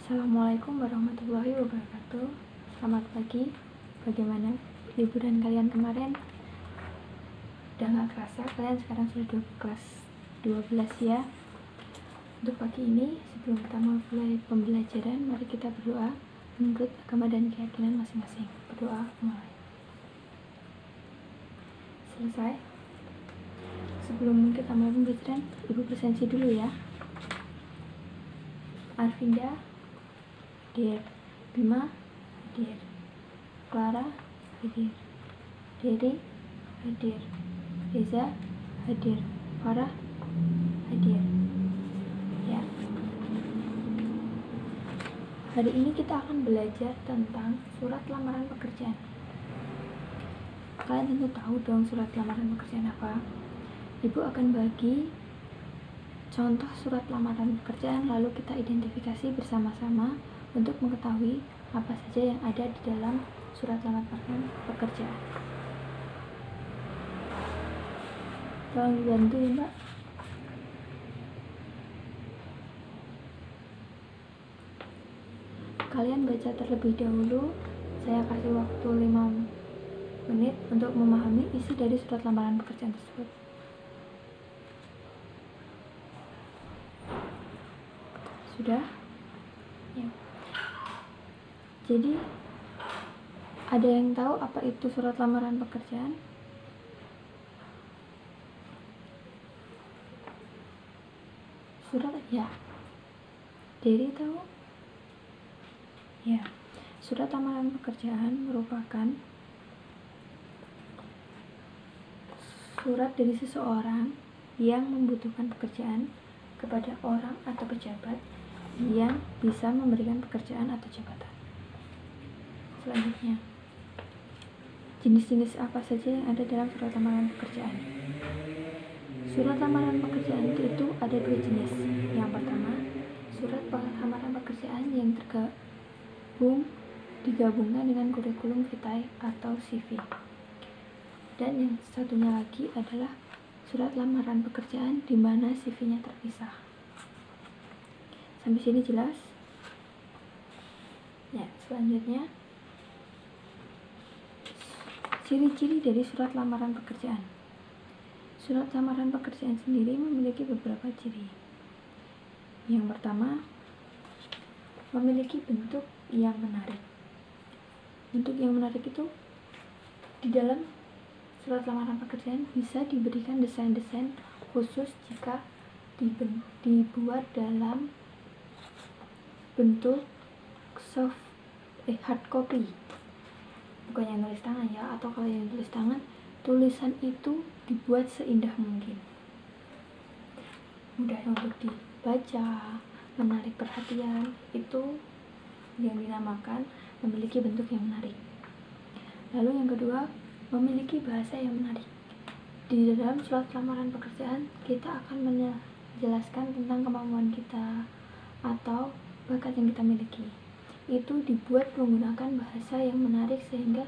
Assalamualaikum warahmatullahi wabarakatuh. Selamat pagi. Bagaimana liburan kalian kemarin? Udah gak kerasa kalian sekarang sudah kelas 12 ya. Untuk pagi ini, sebelum kita mulai pembelajaran, mari kita berdoa menurut agama dan keyakinan masing-masing. Berdoa mulai. Selesai. Sebelum kita mulai pembelajaran, Ibu presensi dulu ya. Arvinda hadir, Bima hadir, Clara hadir, Dery hadir, Reza hadir, Farah hadir ya. Hari ini kita akan belajar tentang surat lamaran pekerjaan. Kalian tentu tahu dong surat lamaran pekerjaan apa. Ibu akan bagi contoh surat lamaran pekerjaan, lalu kita identifikasi bersama-sama untuk mengetahui apa saja yang ada di dalam surat lamaran pekerjaan. Tolong dibantu ya Mbak. Kalian baca terlebih dahulu, saya kasih waktu 5 menit untuk memahami isi dari surat lamaran pekerjaan tersebut. Sudah? Ya. Jadi, ada yang tahu apa itu surat lamaran pekerjaan? Surat ya. Dery tahu? Ya. Surat lamaran pekerjaan merupakan surat dari seseorang yang membutuhkan pekerjaan kepada orang atau pejabat yang bisa memberikan pekerjaan atau jabatan. Selanjutnya, jenis-jenis apa saja yang ada dalam surat lamaran pekerjaan? Surat lamaran pekerjaan itu ada 2 jenis. Yang pertama, surat lamaran pekerjaan yang digabungkan dengan kurikulum vitae atau CV. Dan yang satunya lagi adalah surat lamaran pekerjaan di mana CV-nya terpisah. Sampai sini jelas? Ya, selanjutnya ciri-ciri dari surat lamaran pekerjaan. Surat lamaran pekerjaan sendiri memiliki beberapa ciri. Yang pertama, memiliki bentuk yang menarik. Bentuk yang menarik itu di dalam surat lamaran pekerjaan bisa diberikan desain-desain khusus jika dibuat dalam bentuk hard copy, bukan yang tulis tangan ya. Atau kalau yang tulis tangan, tulisan itu dibuat seindah mungkin, mudah untuk dibaca, menarik perhatian. Itu yang dinamakan memiliki bentuk yang menarik. Lalu yang kedua, memiliki bahasa yang menarik. Di dalam surat lamaran pekerjaan, kita akan menjelaskan tentang kemampuan kita atau bakat yang kita miliki. Itu dibuat menggunakan bahasa yang menarik sehingga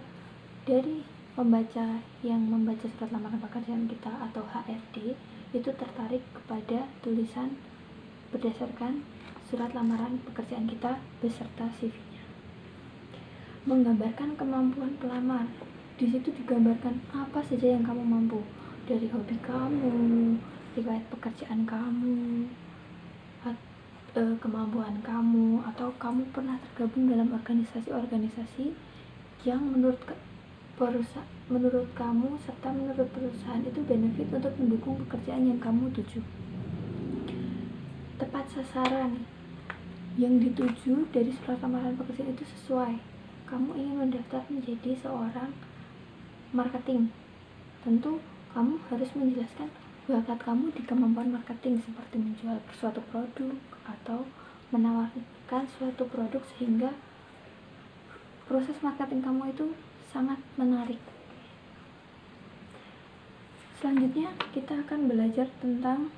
dari pembaca yang membaca surat lamaran pekerjaan kita atau HRD itu tertarik kepada tulisan berdasarkan surat lamaran pekerjaan kita beserta CV-nya. Menggambarkan kemampuan pelamar. Di situ digambarkan apa saja yang kamu mampu, dari hobi kamu, riwayat pekerjaan kamu, kemampuan kamu, atau kamu pernah tergabung dalam organisasi-organisasi yang menurut kamu serta menurut perusahaan itu benefit untuk mendukung pekerjaan yang kamu tuju. Tepat sasaran yang dituju dari surat lamaran pekerjaan itu sesuai. Kamu ingin mendaftar menjadi seorang marketing, tentu kamu harus menjelaskan bakat kamu di kemampuan marketing, seperti menjual suatu produk atau menawarkan suatu produk sehingga proses marketing kamu itu sangat menarik. Selanjutnya kita akan belajar tentang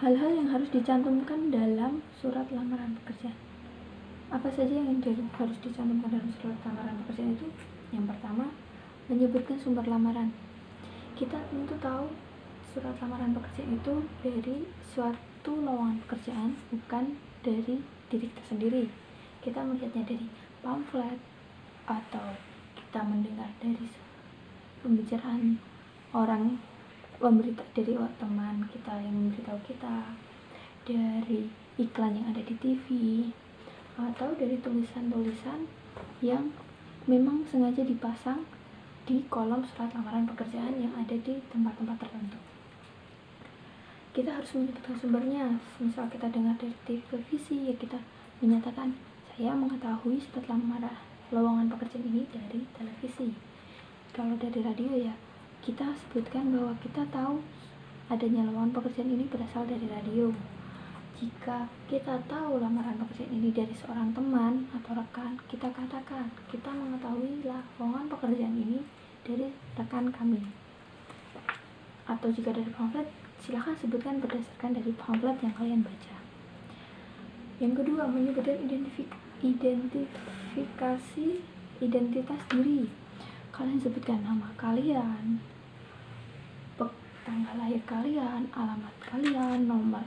hal-hal yang harus dicantumkan dalam surat lamaran pekerjaan. Apa saja yang harus dicantumkan dalam surat lamaran pekerjaan itu? Yang pertama, menyebutkan sumber lamaran. Kita tentu tahu surat lamaran pekerjaan itu dari suatu lowongan pekerjaan, bukan dari diri kita sendiri. Kita melihatnya dari pamflet atau kita mendengar dari pembicaraan orang, dari teman kita yang memberitahu kita, dari iklan yang ada di TV, atau dari tulisan-tulisan yang memang sengaja dipasang di kolom surat lamaran pekerjaan yang ada di tempat-tempat tertentu. Kita harus menyebutkan sumbernya. Misal kita dengar dari televisi, ya kita menyatakan, saya mengetahui surat lamaran lowongan pekerjaan ini dari televisi. Kalau dari radio, ya kita sebutkan bahwa kita tahu adanya lowongan pekerjaan ini berasal dari radio. Jika kita tahu lamaran pekerjaan ini dari seorang teman atau rekan, kita katakan kita mengetahui lowongan pekerjaan ini dari rekan kami. Atau jika dari pamflet, silahkan sebutkan berdasarkan dari pamflet yang kalian baca. Yang kedua, menyebutkan identitas diri. Kalian sebutkan nama kalian, tanggal lahir kalian, alamat kalian, nomor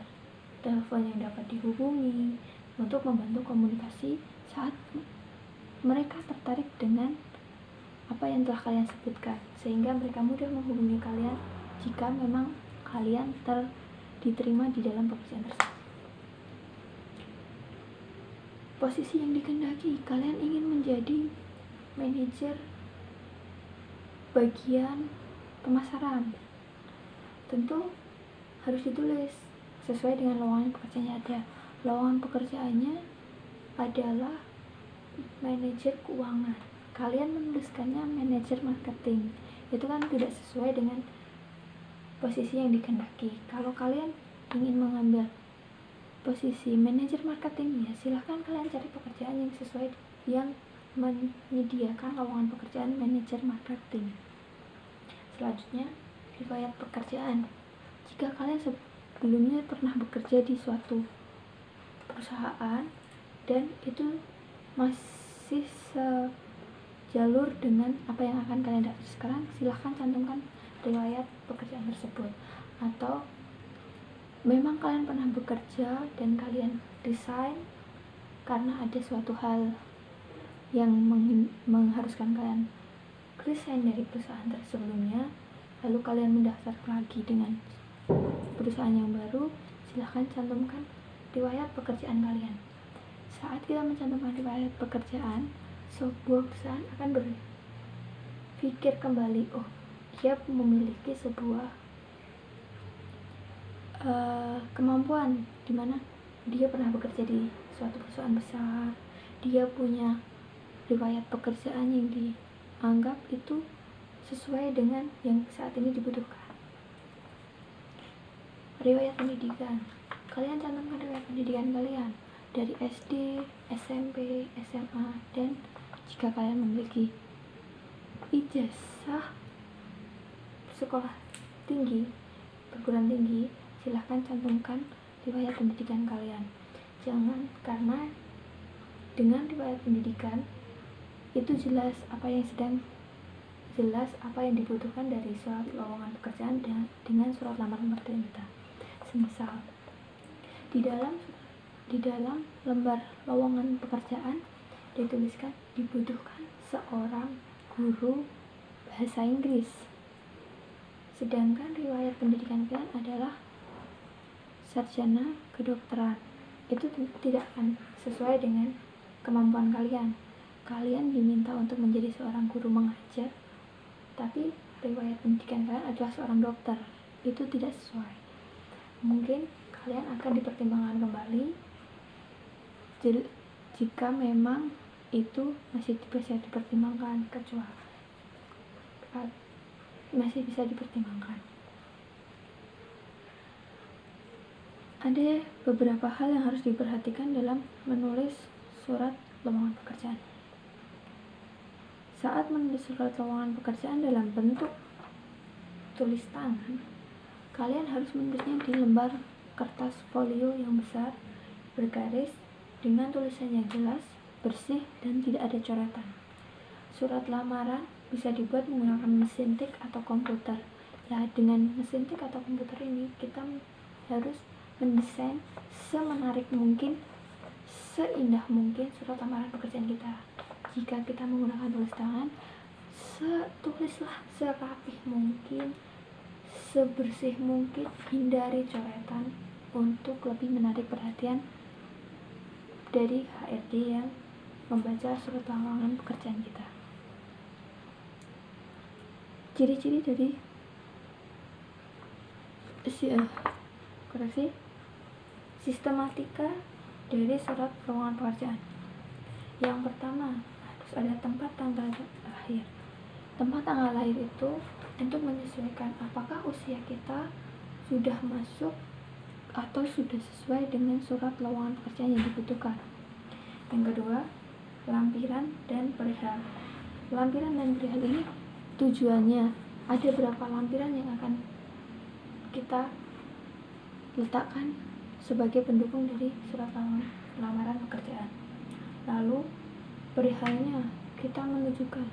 telepon yang dapat dihubungi untuk membantu komunikasi saat mereka tertarik dengan apa yang telah kalian sebutkan, sehingga mereka mudah menghubungi kalian jika memang kalian diterima di dalam pekerjaan tersebut. Posisi yang dikehendaki, kalian ingin menjadi manajer bagian pemasaran, tentu harus ditulis sesuai dengan lowongan pekerjaannya ada. Lowongan pekerjaannya adalah manajer keuangan, kalian menuliskannya manajer marketing, itu kan tidak sesuai dengan posisi yang dikehendaki. Kalau kalian ingin mengambil posisi manajer marketing, ya silahkan kalian cari pekerjaan yang sesuai, yang menyediakan lowongan pekerjaan manajer marketing. Selanjutnya, riwayat pekerjaan. Jika kalian sebelumnya pernah bekerja di suatu perusahaan dan itu masih sejalur dengan apa yang akan kalian dapat sekarang, silahkan cantumkan riwayat pekerjaan tersebut. Atau memang kalian pernah bekerja dan kalian resign karena ada suatu hal yang mengharuskan kalian resign dari perusahaan sebelumnya, lalu kalian mendaftar lagi dengan perusahaan yang baru, silahkan cantumkan riwayat pekerjaan kalian. Saat kita mencantumkan riwayat pekerjaan, sebuah perusahaan akan berpikir kembali, oh dia memiliki sebuah kemampuan di mana dia pernah bekerja di suatu perusahaan besar, dia punya riwayat pekerjaan yang dianggap itu sesuai dengan yang saat ini dibutuhkan. Riwayat pendidikan, kalian cantumkan riwayat pendidikan kalian dari SD, SMP, SMA, dan jika kalian memiliki ijazah sekolah tinggi, perguruan tinggi, silahkan cantumkan riwayat pendidikan kalian. Jangan, karena dengan riwayat pendidikan itu jelas apa yang dibutuhkan dari surat lowongan pekerjaan dengan surat lamaran pekerjaan kita. Semisal di dalam lembar lowongan pekerjaan dituliskan dibutuhkan seorang guru bahasa Inggris, sedangkan riwayat pendidikan kalian adalah sarjana kedokteran, itu tidak akan sesuai dengan kemampuan kalian. Kalian diminta untuk menjadi seorang guru mengajar, tapi riwayat pendidikan kalian adalah seorang dokter, itu tidak sesuai. Mungkin kalian akan dipertimbangkan kembali jika memang itu masih bisa dipertimbangkan, masih bisa dipertimbangkan. Ada beberapa hal yang harus diperhatikan dalam menulis surat lowongan pekerjaan. Saat menulis surat lowongan pekerjaan dalam bentuk tulis tangan, kalian harus menulisnya di lembar kertas folio yang besar, bergaris, dengan tulisan yang jelas, bersih, dan tidak ada coretan. Surat lamaran bisa dibuat menggunakan mesin tik atau komputer. Nah, dengan mesin tik atau komputer ini kita harus mendesain semenarik mungkin, seindah mungkin surat lamaran pekerjaan kita. Jika kita menggunakan tulis tangan, tulislah serapih mungkin, sebersih mungkin, hindari coretan untuk lebih menarik perhatian dari HRD yang membaca surat lamaran pekerjaan kita. Ciri-ciri dari sistematika dari surat lamaran pekerjaan. Yang pertama, harus ada tempat tanggal lahir. Tempat tanggal lahir itu untuk menyesuaikan apakah usia kita sudah masuk atau sudah sesuai dengan surat lowongan pekerjaan yang dibutuhkan. Yang kedua, lampiran dan perihal. Lampiran dan perihal ini tujuannya, ada berapa lampiran yang akan kita letakkan sebagai pendukung dari surat lamaran pekerjaan. Lalu perihalnya, kita menunjukkan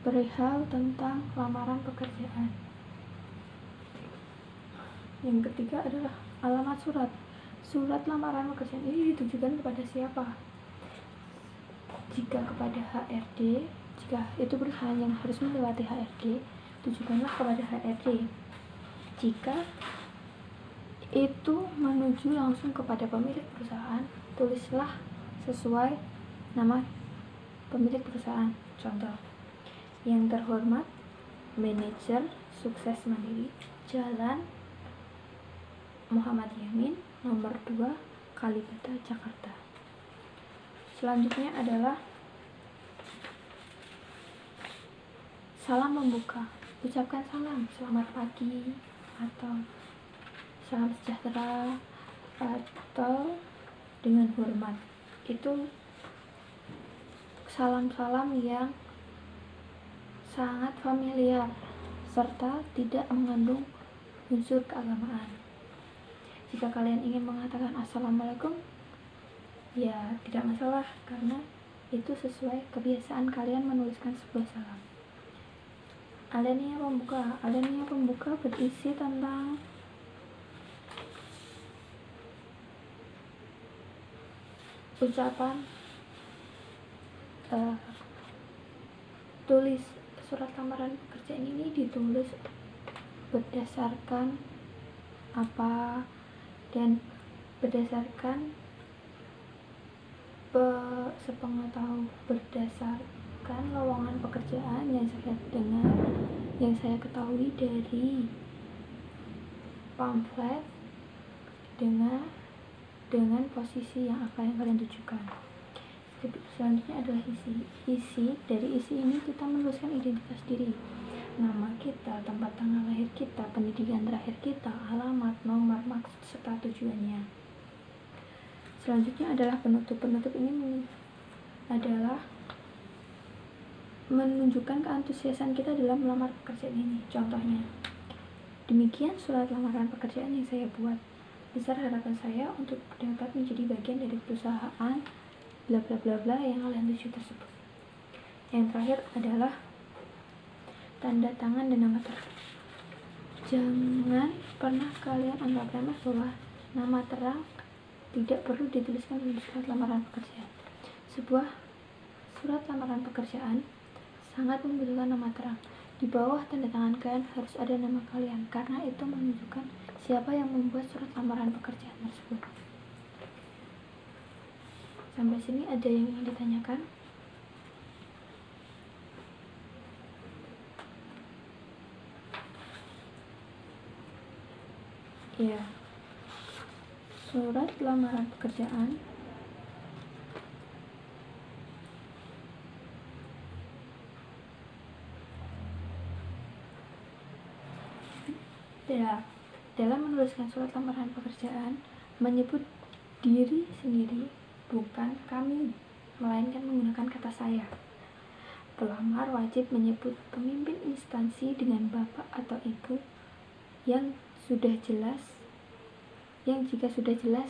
perihal tentang lamaran pekerjaan. Yang ketiga adalah alamat surat. Surat lamaran pekerjaan ini ditujukan kepada siapa? Jika kepada HRD, jika itu perusahaan yang harus melewati HRD, tujukanlah kepada HRD. Jika itu menuju langsung kepada pemilik perusahaan, tulislah sesuai nama pemilik perusahaan. Contoh, yang terhormat manajer sukses mandiri, Jalan Muhammad Yamin, nomor 2, Kalibata, Jakarta. Selanjutnya adalah salam membuka. Ucapkan salam, selamat pagi, atau salam sejahtera, atau dengan hormat. Itu salam-salam yang sangat familiar serta tidak mengandung unsur keagamaan. Jika kalian ingin mengatakan assalamualaikum, ya tidak masalah, karena itu sesuai kebiasaan kalian menuliskan sebuah salam. Alinea pembuka berisi tentang ucapan tulis surat lamaran pekerjaan ini ditulis berdasarkan apa dan berdasarkan sepengetahuan, berdasarkan lowongan pekerjaan yang saya dengar, yang saya ketahui dari pamflet dengan posisi yang akan kalian tujukan. Selanjutnya adalah isi. Dari isi ini kita menuliskan identitas diri, nama kita, tempat tanggal lahir kita, pendidikan terakhir kita, alamat, nomor, maksud, serta tujuannya. Selanjutnya adalah penutup. Penutup ini adalah menunjukkan keantusiasan kita dalam melamar pekerjaan ini. Contohnya, demikian surat lamaran pekerjaan yang saya buat. Besar harapan saya untuk dapat menjadi bagian dari perusahaan bla bla bla bla yang kalian tuju tersebut. Yang terakhir adalah tanda tangan dan nama terang. Jangan pernah kalian anggap remeh bahwa nama terang tidak perlu dituliskan di surat lamaran pekerjaan. Sebuah surat lamaran pekerjaan sangat membutuhkan nama terang. Di bawah tanda tangan kalian harus ada nama kalian, karena itu menunjukkan siapa yang membuat surat lamaran pekerjaan tersebut. Sampai sini ada yang ingin ditanyakan? Ya, surat lamaran pekerjaan dalam menuliskan surat lamaran pekerjaan menyebut diri sendiri, bukan kami, melainkan menggunakan kata saya. Pelamar wajib menyebut pemimpin instansi dengan bapak atau ibu yang jika sudah jelas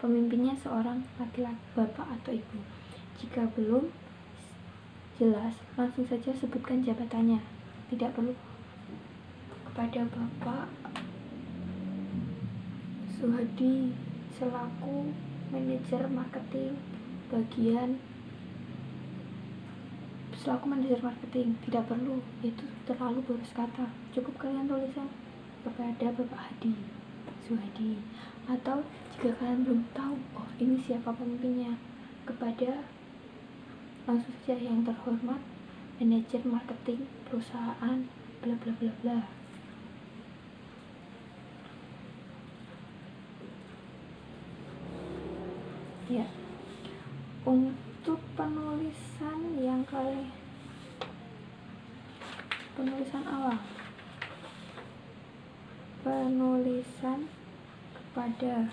pemimpinnya seorang laki-laki, bapak atau ibu. Jika belum jelas, langsung saja sebutkan jabatannya. Tidak perlu kepada Bapak Suhadi selaku manajer marketing tidak perlu, itu terlalu boros kata. Cukup kalian tulisan kepada Bapak Hadi Suhadi, atau jika kalian belum tahu ini siapa pemimpinnya, kepada langsung saja yang terhormat manajer marketing perusahaan bla bla bla bla. Ya, untuk penulisan awal, penulisan kepada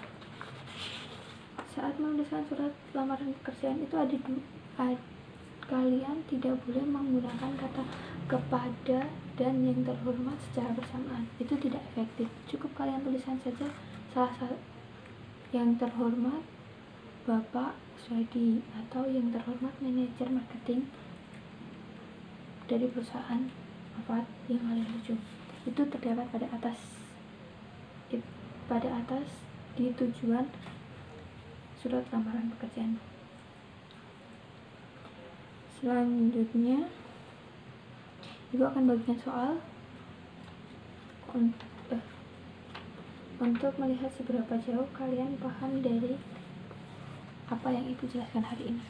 saat menuliskan surat lamaran pekerjaan itu kalian tidak boleh menggunakan kata kepada dan yang terhormat secara bersamaan. Itu tidak efektif. Cukup kalian tulisan saja salah satu yang terhormat Bapak Suhadi atau yang terhormat manajer marketing dari perusahaan apa yang kalian tuju. Itu terdapat pada atas di tujuan surat lamaran pekerjaan. Selanjutnya Ibu akan bagikan soal untuk melihat seberapa jauh kalian paham dari apa yang Ibu jelaskan hari ini.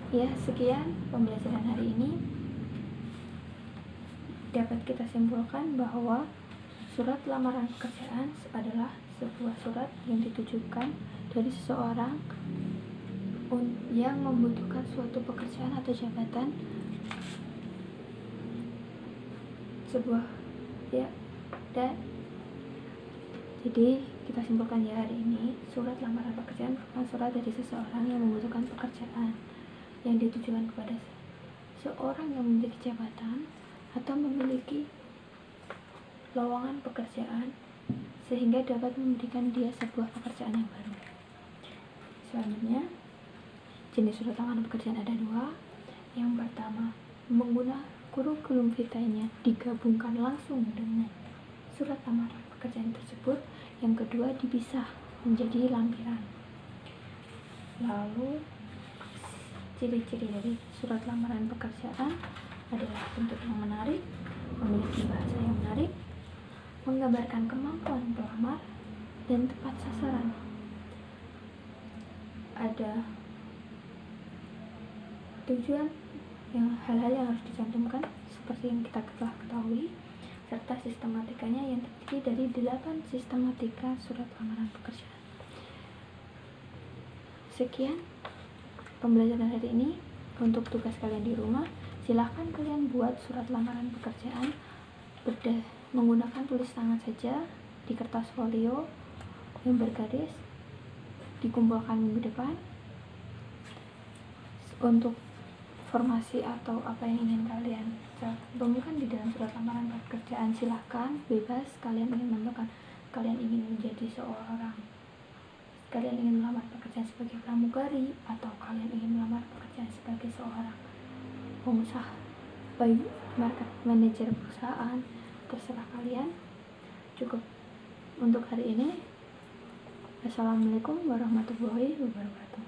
Ya, sekian pembelajaran hari ini. Dapat kita simpulkan bahwa surat lamaran pekerjaan adalah sebuah surat yang ditujukan dari seseorang yang membutuhkan suatu pekerjaan atau jabatan jadi kita simpulkan ya hari ini, surat lamaran pekerjaan merupakan surat dari seseorang yang membutuhkan pekerjaan yang ditujukan kepada seorang yang memiliki jabatan atau memiliki lowongan pekerjaan sehingga dapat memberikan dia sebuah pekerjaan yang baru. Selanjutnya, jenis surat lamaran pekerjaan ada dua. Yang pertama, menggunakan kurikulum vitae-nya digabungkan langsung dengan surat lamaran pekerjaan tersebut. Yang kedua, dipisah menjadi lampiran. Lalu ciri-ciri dari surat lamaran pekerjaan adalah bentuk yang menarik, memiliki bahasa yang menarik, menggambarkan kemampuan pelamar, dan tepat sasaran. Ada tujuan hal-hal yang harus dicantumkan seperti yang kita telah ketahui, serta sistematikanya yang terdiri dari 8 sistematika surat lamaran pekerjaan. Sekian pembelajaran hari ini. Untuk tugas kalian di rumah, silahkan kalian buat surat lamaran pekerjaan menggunakan tulis tangan saja di kertas folio yang bergaris, dikumpulkan minggu depan. Untuk informasi atau apa yang ingin kalian cantumkan di dalam surat lamaran pekerjaan, silahkan bebas. Kalian ingin menentukan kalian ingin melamar pekerjaan sebagai pramugari, atau kalian ingin melamar pekerjaan sebagai seorang pengusaha, baik market manager perusahaan, terserah kalian. Cukup untuk hari ini. Assalamualaikum warahmatullahi wabarakatuh.